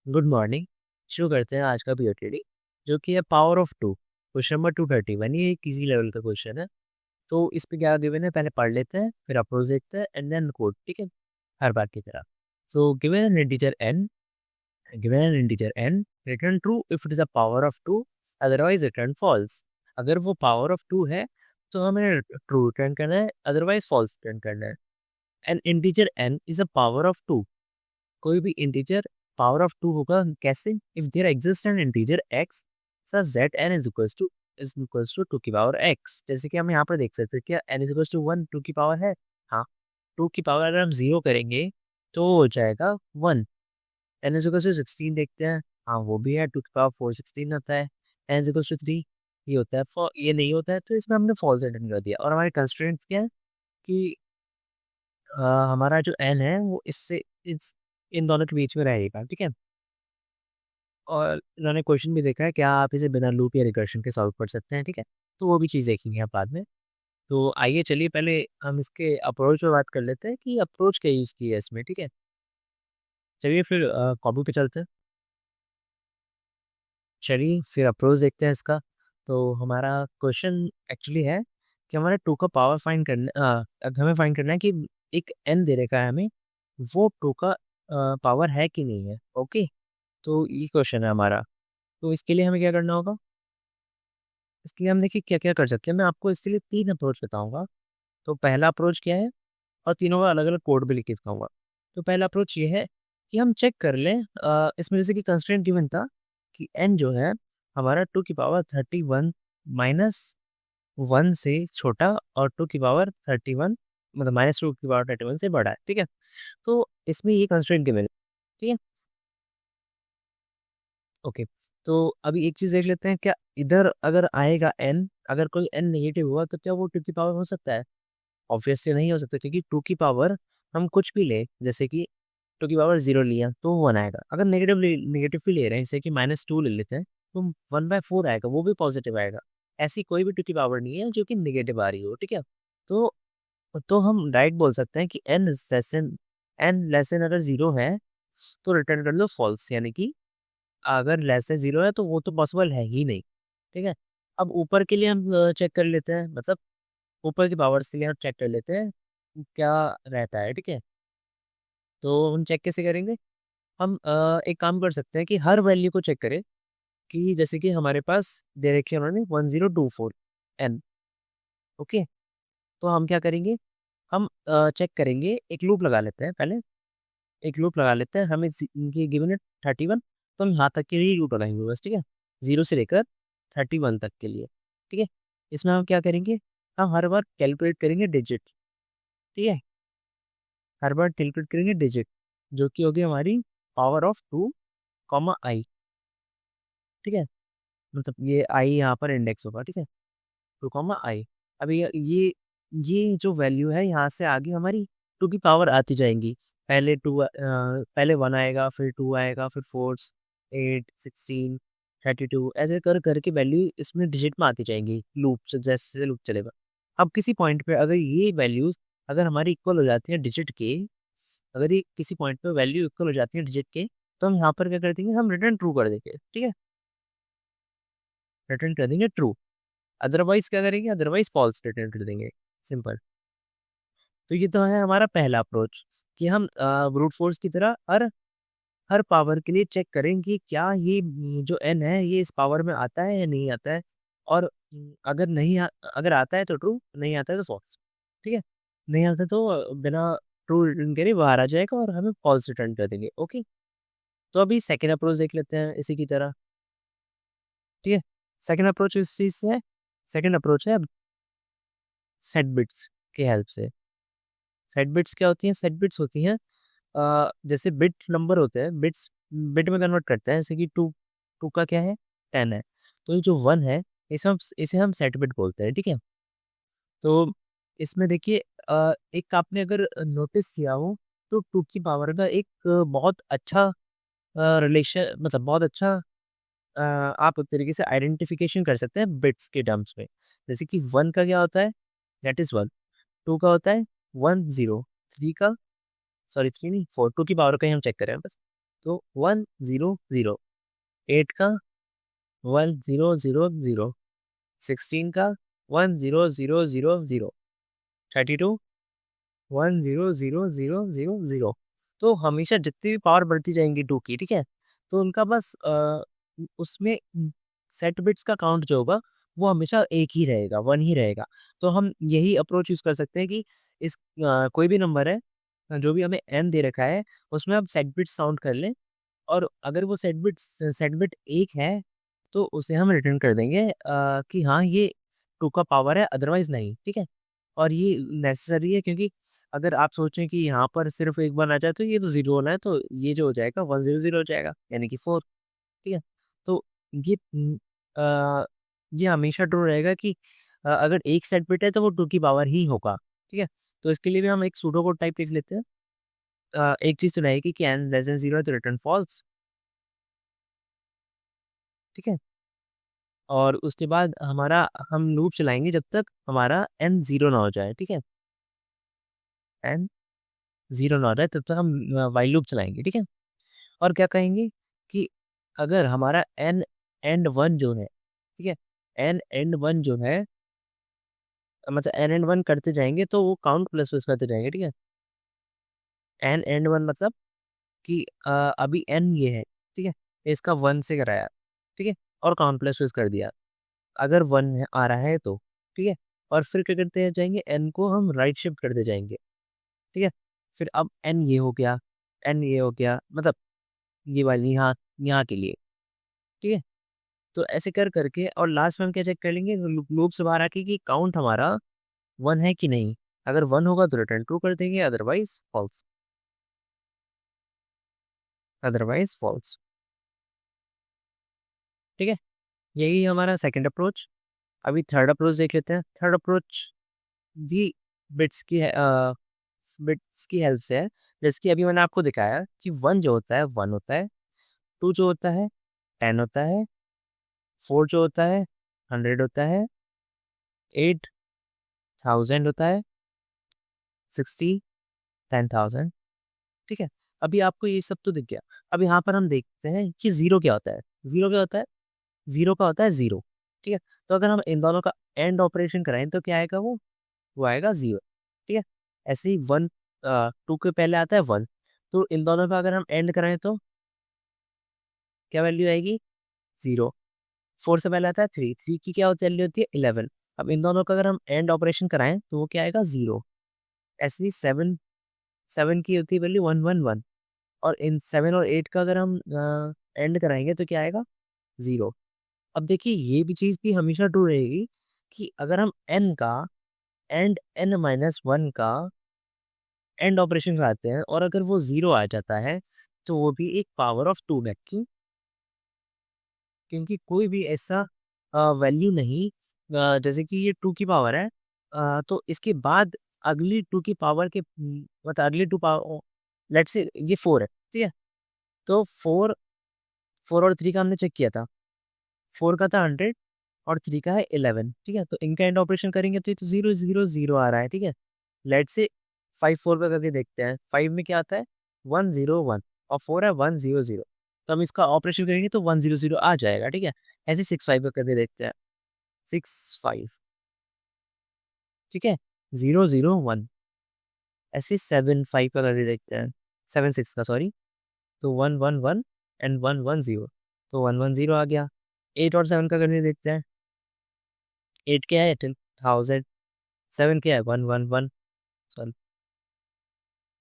Good morning. शुरू करते हैं आज का पीओटीडी, जो कि है power of two. Question number 231, ये एक इजी लेवल का क्वेश्चन है। तो इस पे क्या गिवन है, पहले पढ़ लेते हैं, फिर अप्रोच देखते हैं एंड देन कोड, ठीक है, हर बार की तरह। So given an integer n, return true if it is a power of two, otherwise return false. अगर वो पावर ऑफ टू है तो हमें ट्रू रिटर्न करना है, अदरवाइज फॉल्स रिटर्न करना है। An integer n is a power of two. कोई भी इंटीजर पावर ऑफ टू होगा कैसे? If there exist an integer x such that n is equals to two की पावर एक्स। जैसे कि हम यहाँ पर देख सकते हैं, क्या n is equals to one two की पावर है? हाँ। टू की पावर अगर हम जीरो करेंगे तो हो जाएगा one. N is equals to 16 देखते हैं, हाँ वो भी है, टू की पावर फोर 16 होता है। N is equals to three, ये होता है, ये नहीं होता है, तो इसमें हमने फॉल्स रिटर्न कर दिया। और हमारे कंस्ट्रेंट्स क्या है कि हमारा जो एन है वो इससे इन दोनों के बीच में रहेगा, ठीक है। और इन्होंने क्वेश्चन भी देखा है, क्या आप इसे बिना लूप या रिकर्शन के सॉल्व कर सकते हैं, ठीक है। तो वो भी चीज़ देखेंगे आप बाद में। तो आइए चलिए पहले हम इसके अप्रोच पे बात कर लेते हैं कि अप्रोच क्या यूज़ की है इसमें, ठीक है। चलिए फिर कॉपी पे चलते हैं। चलिए फिर अप्रोच देखते हैं इसका। तो हमारा क्वेश्चन एक्चुअली है कि हमारे टू का पावर फाइंड करना, हमें फाइंड करना है कि एक एन दे रखा है हमें, वो टू का पावर है कि नहीं है, ओके। तो ये क्वेश्चन है हमारा। तो इसके लिए हमें क्या करना होगा? इसके लिए हम देखिए क्या क्या कर सकते हैं। मैं आपको इसके लिए तीन अप्रोच बताऊंगा। तो पहला अप्रोच क्या है, और तीनों का अलग अलग कोड भी लिख के दिखाऊंगा। तो पहला अप्रोच ये है कि हम चेक कर लें, इसमें जैसे कि कंस्ट्रेंट गिवन था कि एन जो है हमारा टू की पावर 31 माइनस वन से छोटा, और टू की पावर 31 मतलब माइनस टू की पावर 31 से बड़ा है, ठीक है। तो इसमें ये कंस्ट्रेंट गिवन है, ठीक है। ओके। तो अभी एक चीज देख लेते हैं, क्या इधर अगर आएगा एन, अगर कोई एन नेगेटिव हुआ तो क्या वो टू की पावर हो सकता है? ऑब्वियसली नहीं हो सकता, क्योंकि टू की पावर हम कुछ भी ले, जैसे कि टू की पावर जीरो लिया तो वन आएगा। अगर नेगेटिव भी ले रहे हैं, जैसे कि माइनस टू ले लेते हैं, तो वन बाय फोर आएगा, वो भी पॉजिटिव आएगा। ऐसी कोई भी टू की पावर नहीं है जो कि नेगेटिव आ रही हो, ठीक है। तो हम डायरेक्ट बोल सकते हैं कि एन लेस देन अगर जीरो है तो रिटर्न कर दो फॉल्स, यानी कि अगर लेस देन जीरो है तो वो तो पॉसिबल है ही नहीं, ठीक है। अब ऊपर के लिए हम चेक कर लेते हैं, मतलब ऊपर की पावर्स के लिए हम चेक कर लेते हैं क्या रहता है, ठीक है। तो हम चेक कैसे करेंगे? हम एक काम कर सकते हैं कि हर वैल्यू को चेक करें, कि जैसे कि हमारे पास दे रखे हैं उन्होंने 1024 एन, ओके। तो हम क्या करेंगे, हम चेक करेंगे, एक लूप लगा लेते हैं पहले। एक लूप लगा लेते हैं, हमें इनकी गिवन है 31, तो हम यहाँ तक के लिए लूप लगाएंगे बस, ठीक है। जीरो से लेकर 31 तक के लिए, ठीक है। इसमें हम क्या करेंगे, हम हर बार कैलकुलेट करेंगे डिजिट, ठीक है। हर बार कैलकुलेट करेंगे डिजिट, जो कि होगी हमारी पावर ऑफ टू कॉमा आई, ठीक है। मतलब ये आई यहाँ पर इंडेक्स होगा, ठीक है, टू कॉमा आई। अभी ये जो वैल्यू है यहाँ से आगे हमारी टू की पावर आती जाएंगी। पहले वन आएगा, फिर टू आएगा, फिर फोर, एट, 16, 32, ऐसे कर करके वैल्यू इसमें डिजिट में आती जाएंगी, लूप से जैसे जैसे लूप चलेगा। अब किसी पॉइंट पे अगर ये वैल्यूज अगर हमारी इक्वल हो जाती है डिजिट के, अगर ये किसी पॉइंट पे वैल्यू इक्वल हो जाती है डिजिट के, तो हम यहाँ पर क्या कर देंगे, हम रिटर्न ट्रू कर देंगे, ठीक है। रिटर्न कर देंगे ट्रू, अदरवाइज क्या करेंगे, अदरवाइज फॉल्स रिटर्न कर देंगे, सिंपल। तो ये तो है हमारा पहला अप्रोच, कि हम ब्रूट फोर्स की तरह हर हर पावर के लिए चेक करें कि क्या ये जो एन है ये इस पावर में आता है या नहीं आता है। और अगर आता है तो ट्रू, नहीं आता है तो फॉल्स, ठीक है। नहीं आता तो बिना ट्रू रिटर्न करे बाहर आ जाएगा और हमें फॉल्स रिटर्न कर देंगे, ओके। तो अभी सेकेंड अप्रोच देख लेते हैं इसी की तरह, ठीक है। सेकेंड अप्रोच इस चीज से है, सेकेंड अप्रोच है सेट बिट्स की हेल्प से। सेट बिट्स क्या होती हैं? सेट बिट्स होती हैं, जैसे बिट नंबर होते हैं, बिट्स बिट में कन्वर्ट करते हैं, जैसे कि टू, टू का क्या है, 10 है। तो ये जो वन है, इसे हम सेट बिट बोलते हैं, ठीक है। तो इसमें देखिए, एक आपने अगर नोटिस किया हो तो टू की पावर का एक बहुत अच्छा रिलेशन, मतलब बहुत अच्छा आप एक तरीके से आइडेंटिफिकेशन कर सकते हैं बिट्स के टर्म्स में। जैसे कि वन का क्या होता है, दैट इज वन। टू का होता है वन जीरो, थ्री का, सॉरी थ्री नहीं फोर, टू की पावर का ही हम चेक करें बस। तो 100, 8 का 1000, 16 का 10000, 32 1000000। तो हमेशा जितनी भी पावर बढ़ती जाएंगी टू की, ठीक है, तो उनका बस उसमें सेट बिट्स का काउंट जो होगा वो हमेशा एक ही रहेगा, वन ही रहेगा। तो हम यही अप्रोच यूज कर सकते हैं कि इस कोई भी नंबर है, जो भी हमें एन दे रखा है, उसमें आप सेट बिट्स काउंट कर लें, और अगर वो सेट बिट एक है तो उसे हम रिटर्न कर देंगे कि हाँ ये टू का पावर है, अदरवाइज नहीं, ठीक है। और ये नेसेसरी है, क्योंकि अगर आप सोचें कि यहाँ पर सिर्फ एक बार आ जाए तो ये तो जीरो होना है, तो ये जो हो जाएगा 100 हो जाएगा, यानी कि 4, ठीक है। तो ये अ, ये हमेशा ट्रू रहेगा कि अगर एक सेट बिट है तो वो टू की पावर ही होगा, ठीक है। तो इसके लिए भी हम एक सूडो कोड टाइप लिख लेते हैं। एक चीज तो रहेगी कि एन लेस देन जीरो है तो रिटर्न फॉल्स, ठीक है। और उसके बाद हमारा हम लूप चलाएंगे जब तक हमारा एन जीरो ना हो जाए, ठीक है। एन जीरो ना हो जाए तब तक हम वाइल लूप चलाएंगे, ठीक है। और क्या कहेंगे कि अगर हमारा एन एंड वन जो है, ठीक है, एन एंड वन जो है, मतलब एन एंड वन करते जाएंगे तो वो काउंट प्लस प्लस करते जाएंगे, ठीक है। एन एंड वन मतलब कि अभी एन ये है, ठीक है, इसका वन से कराया, ठीक है, और काउंट प्लस प्लस कर दिया, अगर वन आ रहा है तो, ठीक है। और फिर क्या करते जाएंगे, एन को हम राइट शिफ्ट करते जाएंगे, ठीक है। फिर अब एन ये हो गया, एन ये हो गया, मतलब ये वाली यहाँ यहाँ के लिए, ठीक है। तो ऐसे कर करके और लास्ट में हम क्या चेक कर लेंगे लूप से बाहर आके कि काउंट हमारा वन है कि नहीं। अगर वन होगा तो रिटर्न ट्रू कर देंगे, अदरवाइज फॉल्स, अदरवाइज फॉल्स, ठीक है। यही हमारा सेकंड अप्रोच। अभी थर्ड अप्रोच देख लेते हैं। थर्ड अप्रोच भी बिट्स की बिट्स की हेल्प से है। जैसे कि अभी मैंने आपको दिखाया कि वन जो होता है वन होता है, टू जो होता है 10 होता है, फोर जो होता है 100 होता है, 8,000 होता है, 60 10,000, ठीक है। अभी आपको ये सब तो दिख गया। अब यहाँ पर हम देखते हैं कि जीरो क्या होता है। जीरो क्या होता है? जीरो का होता है जीरो, ठीक है। तो अगर हम इन दोनों का एंड ऑपरेशन कराएं तो क्या आएगा, वो आएगा जीरो, ठीक है। ऐसे ही वन टू के पहले आता है वन, तो इन दोनों का अगर हम एंड कराएं तो क्या वैल्यू आएगी, जीरो। फोर से पहले आता है थ्री, थ्री की क्या होती है वैल्यू होती है 11। अब इन दोनों का अगर हम एंड ऑपरेशन कराएं तो वो क्या आएगा, जीरो। ऐसे ही सेवन, सेवन की होती है वैल्यू 111, और इन सेवन और एट का अगर हम एंड कराएंगे तो क्या आएगा, जीरो। अब देखिए ये भी चीज भी हमेशा ट्रू रहेगी कि अगर हम एन का एंड एन माइनस वन का एंड ऑपरेशन कराते हैं और अगर वो जीरो आ जाता है तो वो भी एक पावर ऑफ टू है। क्यों? क्योंकि कोई भी ऐसा वैल्यू नहीं, जैसे कि ये टू की पावर है, तो इसके बाद अगली टू की पावर के मतलब अगली टू पावर, लेट से ये फोर है, ठीक है। तो फोर, फोर और थ्री का हमने चेक किया था, फोर का था 100 और थ्री का है 11, ठीक है। तो इनका एंड ऑपरेशन करेंगे तो ये तो जीरो जीरो जीरो आ रहा है, ठीक है। लेट से फाइव फोर पे करके देखते हैं, फाइव में क्या आता है 101, और फोर है 100। तो हम इसका ऑपरेशन करेंगे तो 100 आ जाएगा, ठीक है। ऐसे सिक्स फाइव पे करके देखते हैं, 6 5, ठीक है, 0 0 1। ऐसे 7 5 का करके देखते हैं, 7 6 का सॉरी, तो 1 1 1 एंड 1 1 0, तो 1 1 0 आ गया। एट और सेवन का करके देखते हैं, एट क्या है 10,000, सेवन क्या है 1 1 1,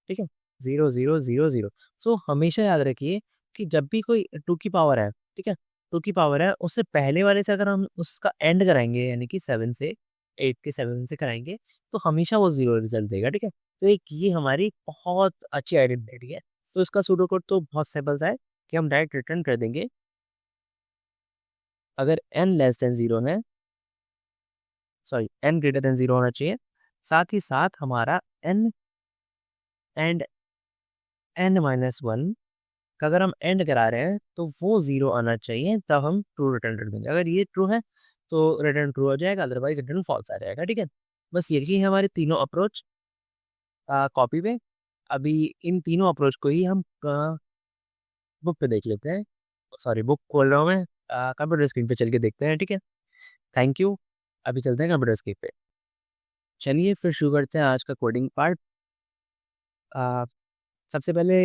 ठीक है, 0 0 0 0। सो हमेशा याद रखिए कि जब भी कोई टू की पावर है, ठीक है, टू की पावर है, उससे पहले वाले से अगर हम उसका एंड कराएंगे, यानी कि सेवन से, एट के सेवन से कराएंगे, तो हमेशा वो जीरो रिजल्ट देगा, ठीक है। तो एक ये हमारी बहुत अच्छी आइडेंटिटी है। तो इसका सूडो कोड तो बहुत सिंपल सा है कि हम डायरेक्ट रिटर्न कर देंगे अगर एन लेस देन जीरो है, sorry n greater than zero होना चाहिए, साथ ही साथ हमारा n and n minus one का अगर हम एंड करा रहे हैं तो वो जीरो आना चाहिए, तब हम ट्रू रिटर्न कर देंगे। अगर ये ट्रू है तो रिटर्न ट्रू हो जाएगा, अदरवाइज रिटर्न फॉल्स आ जाएगा, ठीक है। बस यही है हमारे तीनों अप्रोच कॉपी पे। अभी इन तीनों अप्रोच को ही हम बुक पे देख लेते हैं। सॉरी, बुक खोल रहा हूँ मैं, कंप्यूटर स्क्रीन पे चल के देखते हैं, ठीक है। Thank you. अभी चलते हैं कंप्यूटर स्क्रीन पे। चलिए फिर शुरू करते हैं आज का कोडिंग पार्ट। अ, सबसे पहले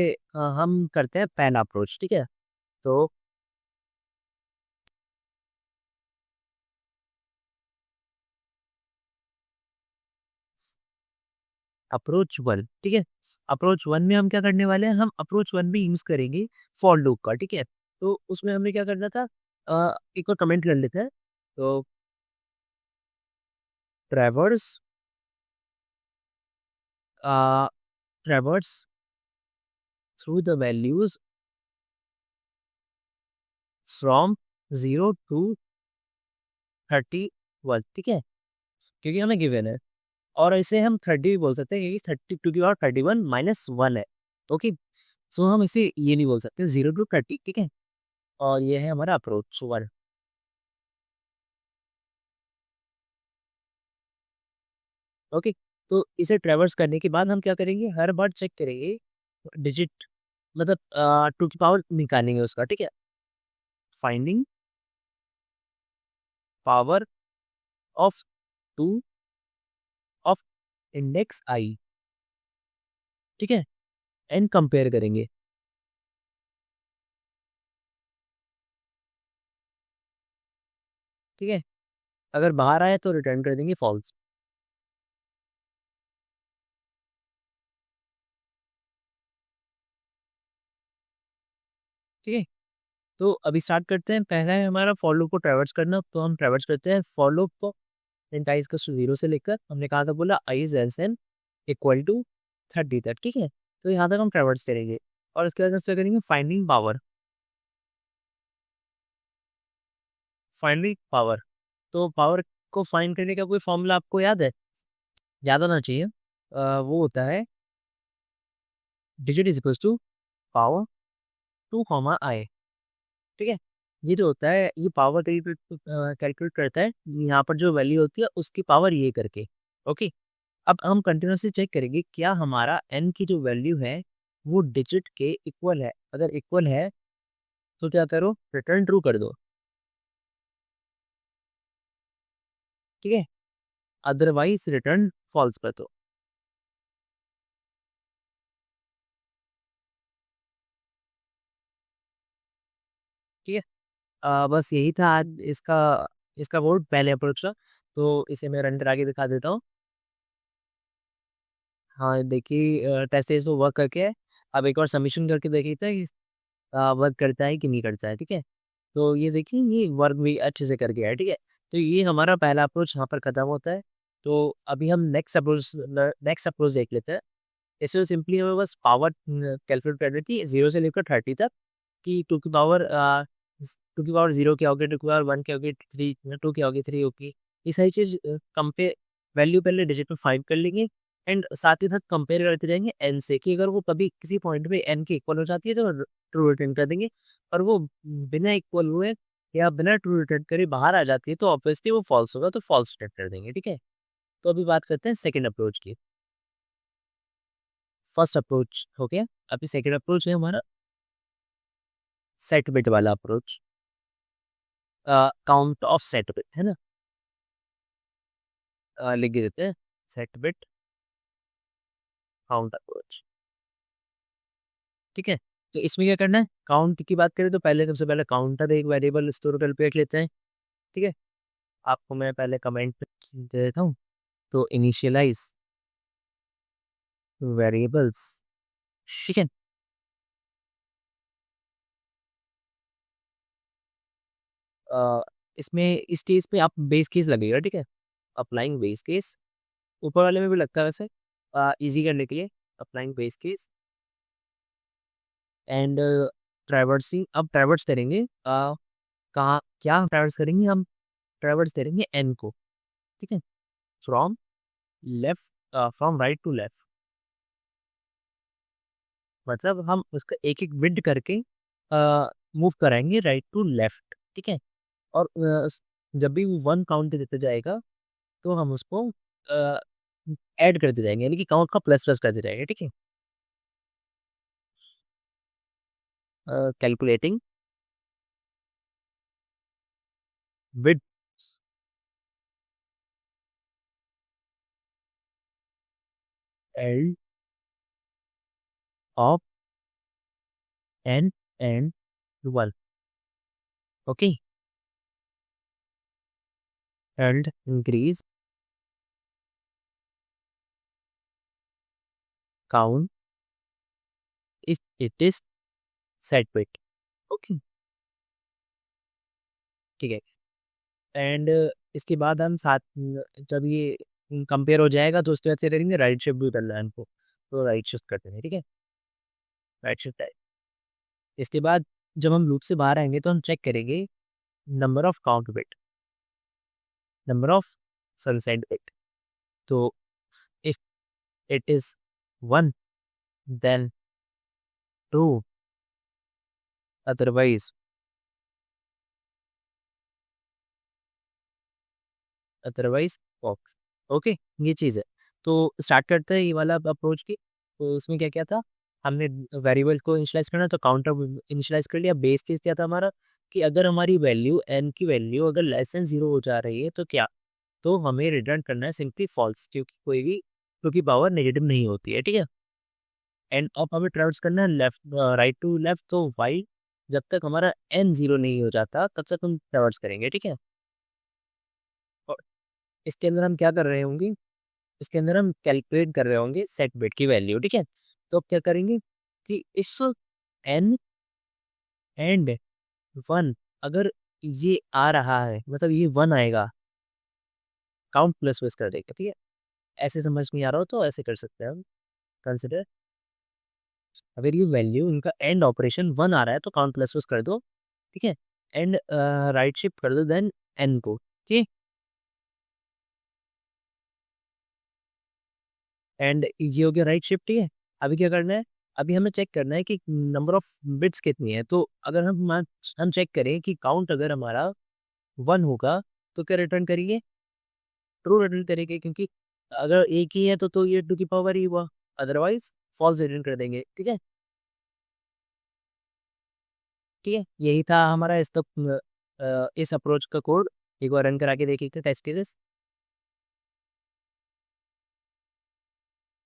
हम करते हैं पहला अप्रोच, ठीक है। तो अप्रोच वन, ठीक है। अप्रोच वन में हम क्या करने वाले हैं, हम अप्रोच वन में यूज करेंगे फॉर लूप का, ठीक है। तो उसमें हमें क्या करना था, एक और कमेंट कर लेते हैं। तो ट्रेवर्स ट्रेवर्स through the values from 0 to 31, ठीक है, क्योंकि हमें गिवन है। और इसे हम 30 भी बोल सकते हैं, क्योंकि 32 की पावर 31 - 1 है। ओके, सो हम इसे ये नहीं बोल सकते 0 to 30, ठीक है। और ये है हमारा अप्रोच वन। ओके, तो इसे ट्रेवर्स करने के बाद हम क्या करेंगे, हर बार चेक करेंगे डिजिट, मतलब 2 की पावर निकालेंगे उसका, ठीक है। Finding power of 2 of index आई, ठीक है, एंड कंपेयर करेंगे, ठीक है। अगर बाहर आया तो रिटर्न कर देंगे फॉल्स, ठीक है। तो अभी स्टार्ट करते हैं। पहला है हमारा फॉर लूप को ट्रैवर्स करना, तो हम ट्रैवर्स करते हैं फॉर लूप को इंटाइज का 0 से लेकर, हमने कहा था बोला i is s n equal to 30 तक, ठीक है। तो यहाँ तक हम ट्रैवर्स करेंगे। और उसके बाद हम क्या करेंगे, फाइंडिंग पावर। फाइंडिंग पावर, तो पावर को फाइंड करने का कोई फॉर्मूला आपको याद है? याद होना चाहिए। वो होता है digit is equal to power 2 i, ठीक है। ये जो होता है, ये पावर कैलकुलेट करता है यहाँ पर जो वैल्यू होती है उसकी पावर ये करके। ओके, अब हम कंटिन्यूसली चेक करेंगे क्या हमारा एन की जो वैल्यू है वो डिजिट के इक्वल है। अगर इक्वल है तो क्या करो, रिटर्न ट्रू कर दो, ठीक है। अदरवाइज रिटर्न फॉल्स कर दो, ठीक है। बस यही था आज इसका इसका वोट पहले अप्रोच का। तो इसे मैं रन करा के दिखा देता हूँ। हाँ देखिए, टेस्ट इज तो वर्क करके है। अब एक बार सबमिशन करके देखिए था कि वर्क करता है कि नहीं करता है, ठीक है। तो ये देखिए, ये वर्क भी अच्छे से कर गया है, ठीक है। तो ये हमारा पहला अप्रोच यहाँ पर खत्म होता है। तो अभी हम नेक्स्ट अप्रोच देख लेते हैं। इसमें सिंपली हमें बस पावर कैलकुलेट करनी थी 0 से लेकर 30 तक, कि 2 की पावर 0 क्या होगी, 2 की पावर 1 क्या होगी, 2 क्या होगी, 3 होगी। ये सारी चीज कंपेयर, वैल्यू पहले डिजिट में 5 कर लेंगे, एंड साथ ही साथ कंपेयर करते रहेंगे एन से, कि अगर वो कभी किसी पॉइंट पे एन के इक्वल हो जाती है तो ट्रू रिटर्न कर देंगे। और वो बिना इक्वल हुए या बिना ट्रू रिटर्न करे बाहर आ जाती है तो ऑब्वियसली वो फॉल्स होगा, तो फॉल्स रिटर्न कर देंगे, ठीक है। तो अभी बात करते हैं सेकेंड अप्रोच की। फर्स्ट अप्रोच हो गया, अभी सेकेंड अप्रोच है हमारा सेट बिट वाला approach. Count of set bit है ना, लिख के देते हैं सेट बिट काउंट अप्रोच, ठीक है। तो इसमें क्या करना है, काउंट की बात करें तो पहले सबसे पहले काउंटर एक वेरिएबल हिस्टोरिकल पे रख लेते हैं, ठीक है। आपको मैं पहले कमेंट पे दे देता हूँ। तो इनिशियलाइज वेरिएबल्स, ठीक है। अ, इसमें इस स्टेज पे आप बेस केस लगेगा, ठीक है। अप्लाइंग बेस केस, ऊपर वाले में भी लगता है वैसे, इजी करने के लिए। Applying base case and traversing, अब ट्रैवर्स करेंगे कहाँ, क्या ट्रैवर्स करेंगे हम, ट्रैवर्स करेंगे एन को, ठीक है। From left, from right to left, मतलब हम उसका एक एक बिट करके मूव कराएंगे राइट टू लेफ्ट, ठीक है। और जब भी वो 1 काउंट देते जाएगा तो हम उसको ऐड करते जाएंगे, यानी कि काउंट का प्लस प्लस करते जाएंगे, ठीक है। Calculating with and of n and one. Okay. And increase count if it is set bit. Okay. ठीक है. एंड इसके बाद हम साथ जब ये कंपेयर हो जाएगा तो उसके बाद से करेंगे राइट शिफ्ट भी करना है हमको, तो राइट शिफ्ट करते हैं. ठीक है. राइट शिफ्ट है. इसके बाद जब हम लूप से बाहर आएंगे तो हम चेक करेंगे number of count bit, number of sunset bit. तो if it is one then two, otherwise box. Okay. ये चीज़ है. तो स्टार्ट करते हैं ये वाला अप्रोच की. तो उसमें क्या क्या था, हमने वेरिएबल को इनिशियलाइज करना तो काउंटर इनिशियलाइज कर लिया. बेस केस क्या था हमारा कि अगर हमारी वैल्यू एन की वैल्यू अगर लेस देन जीरो हो जा रही है तो क्या, तो हमें रिटर्न करना है सिंपली फॉल्स, क्योंकि कोई भी टू की पावर नेगेटिव नहीं होती है. ठीक है. एंड अब हमें ट्रेवर्स करना है लेफ्ट राइट टू लेफ्ट, तो वाई जब तक हमारा एन जीरो नहीं हो जाता तब तक हम ट्रेवर्स करेंगे. ठीक है. और इसके अंदर हम क्या कर रहे होंगे, इसके अंदर हम कैलकुलेट कर रहे होंगे सेट बिट की वैल्यू. ठीक है. तो अब क्या करेंगे कि इफ एन एंड वन, अगर ये आ रहा है मतलब ये वन आएगा, काउंट प्लस प्लस कर देगा. ठीक है. ऐसे समझ में आ रहा हो तो ऐसे कर सकते हैं हम कंसिडर. अगर ये वैल्यू इनका एंड ऑपरेशन वन आ रहा है तो काउंट प्लस प्लस कर दो. ठीक है. एंड राइट शिफ्ट कर दो देन एन को. ठीक. एंड ये हो गया राइट शिफ्ट. ठीक है. अभी क्या करना है, अभी हमें चेक करना है कि नंबर ऑफ बिट्स कितनी है. तो अगर हम चेक करें कि काउंट अगर हमारा वन होगा तो क्या रिटर्न करेंगे, ट्रू रिटर्न करेंगे, क्योंकि अगर एक ही है तो ये टू की पावर ही हुआ, अदरवाइज फॉल्स रिटर्न कर देंगे. ठीक है. ठीक है. यही था हमारा इस अप्रोच का कोड. एक बार रन करा के देखिए टेस्ट केसेस.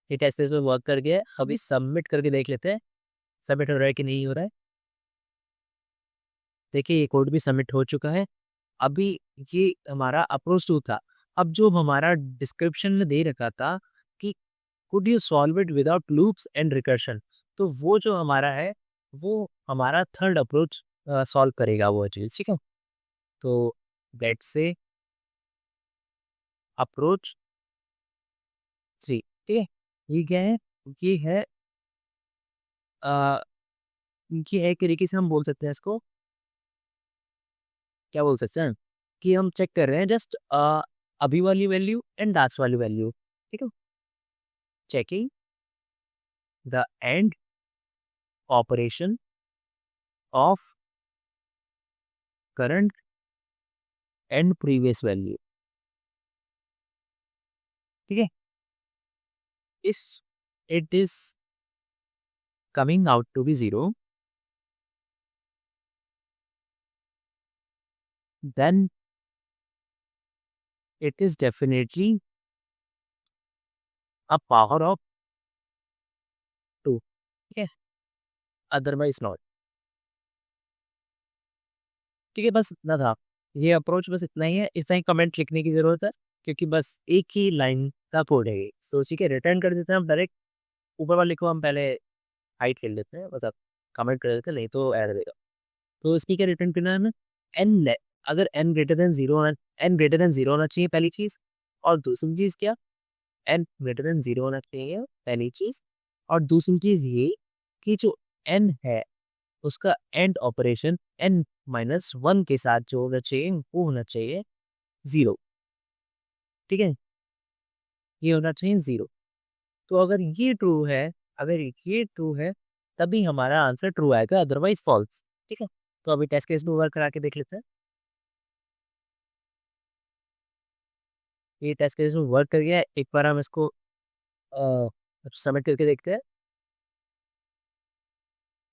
ये टेस्ट केस में वर्क कर गया है. अभी सबमिट करके देख लेते हैं सबमिट हो रहा है कि नहीं हो रहा है. देखिए ये कोड भी सबमिट हो चुका है. अभी ये हमारा अप्रोच टू था. अब जो हमारा डिस्क्रिप्शन में दे रखा था कि could you solve it without loops and recursion, तो वो जो हमारा है वो हमारा थर्ड अप्रोच सॉल्व करेगा वो चीज़. ठीक है. तो लेट्स से अप्रोच थ्री. ठीक है. ये क्या है, ये है ये है एक तरीके से हम बोल सकते हैं इसको, क्या बोल सकते हैं कि हम चेक कर रहे हैं जस्ट अभी वाली वैल्यू एंड लास्ट वाली वैल्यू. ठीक है. Checking the and operation of current and previous value. ठीक है. If it is coming out to be zero then it is definitely a power of two. ठीक है. Otherwise not. ठीक है. बस इतना था. ये अप्रोच बस इतना ही है. इतना ही कमेंट लिखने की जरूरत है क्योंकि बस एक ही लाइन का कोड है ये. तो ठीक है, रिटर्न कर देते हैं हम डायरेक्ट. ऊपर वाले को हम पहले हाइड कर लेते हैं, मतलब कमेंट कर देते हैं, नहीं तो ऐड देगा. तो इसकी क्या रिटर्न करना है हमें, एन, अगर एन ग्रेटर देन जीरो होना, एन ग्रेटर देन जीरो होना चाहिए पहली चीज. और दूसरी चीज क्या, एन ग्रेटर देन जीरो होना चाहिए पहली चीज. और दूसरी चीज ये कि जो एन है उसका and operation n minus one के साथ जो होना चाहिए वो होना चाहिए जीरो. ठीक है. ये होना चाहिए जीरो. तो अगर ये ट्रू है, अगर ये ट्रू है तभी हमारा आंसर ट्रू आएगा, अदरवाइज फॉल्स. ठीक है. तो अभी टेस्ट केस में वर्क करा के देख लेते हैं. ये टेस्ट केस में वर्क कर गया है. एक बार हम इसको सबमिट करके देखते हैं.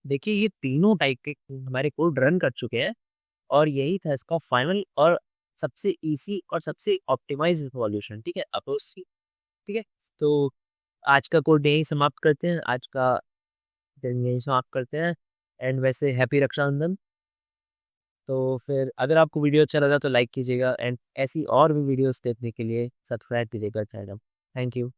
देखिए ये तीनों टाइप के हमारे कोड रन कर चुके हैं और यही था इसका फाइनल और सबसे इजी और सबसे ऑप्टिमाइज सॉल्यूशन। ठीक है, अप्रोच थी। ठीक है, तो आज का कोड यही समाप्त करते हैं, आज का दिन यही समाप्त करते हैं। एंड वैसे हैप्पी रक्षाबंधन। तो फिर अगर आपको वीडियो अच्छा लगा तो लाइक कीजिएगा एंड ऐसी और भी वीडियोस देखने के लिए सब्सक्राइब कीजिएगा चैनल। Thank you.